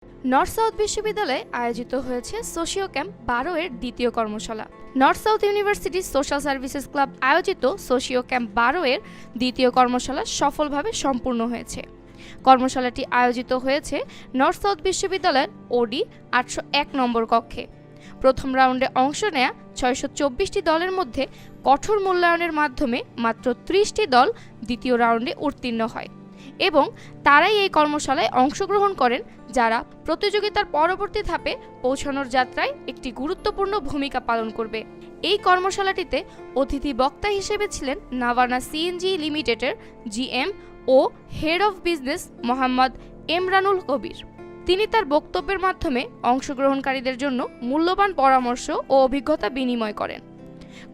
North south বিশ্ববিদ্যালয়ে আয়োজিত হয়েছে সোশিও ক্যাম্প 12 এর দ্বিতীয় কর্মশালা। North south university social services club আয়োজিত সোশিও ক্যাম্প 12 এর দ্বিতীয় কর্মশালা সফলভাবে সম্পূর্ণ হয়েছে। কর্মশালাটি আয়োজিত হয়েছে নর্থ সাউথ বিশ্ববিদ্যালয়ের ওডি 801 নম্বর কক্ষে। প্রথম রাউন্ডে অংশ নেয়া 624টি দলের মধ্যে কঠোর মূল্যায়নের মাধ্যমে মাত্র 30টি দল দ্বিতীয় রাউন্ডে উত্তীর্ণ হয় এবং তারাই এই কর্মশালায় অংশগ্রহণ করেন, যারা প্রতিযোগিতার পরবর্তী ধাপে পৌঁছানোর যাত্রায় একটি গুরুত্বপূর্ণ ভূমিকা পালন করবে। এই কর্মশালাটিতে অতিথি বক্তা হিসেবে ছিলেন নাভানা সিএনজি লিমিটেডের জিএম ও head of business Mohammad Emranul Kabir. তিনি তার বক্তব্যের মাধ্যমে অংশগ্রহণকারীদের জন্য মূল্যবান পরামর্শ ও অভিজ্ঞতা বিনিময় করেন।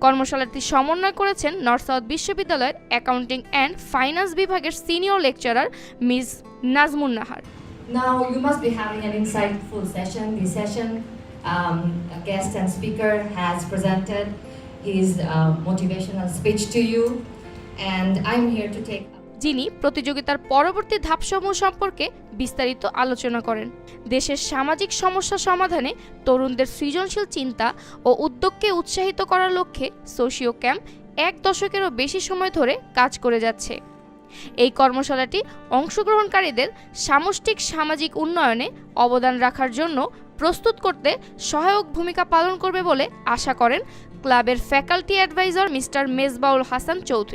কর্মশালাটি সমন্বয় করেছেন নর্থ সাউথ বিশ্ববিদ্যালয়ের অ্যাকাউন্টিং অ্যান্ড ফাইন্যান্স বিভাগের senior lecturer miss Nazmun Nahar. Now you must be having an insightful session. This session, a guest and speaker has presented his motivational speech to you, and I'm here to take. যিনি প্রতিযোগিতার পরবর্তী ধাপসমূহ সম্পর্কে বিস্তারিত আলোচনা করেন। দেশের সামাজিক সমস্যা সমাধানে তরুণদের সৃজনশীল চিন্তা ও উদ্যোগকে উৎসাহিত করার লক্ষ্যে সোশিও ক্যাম্প 1 দশকেরও বেশি সময় ধরে কাজ করে যাচ্ছে। এই কর্মশালাটি অংশগ্রহণকারীদের সামষ্টিক সামাজিক উন্নয়নে অবদান রাখার জন্য প্রস্তুত করতে সহায়ক ভূমিকা পালন করবে বলে আশা করেন ক্লাবের faculty adviser mister Mezbaul Hasan Chowdhury.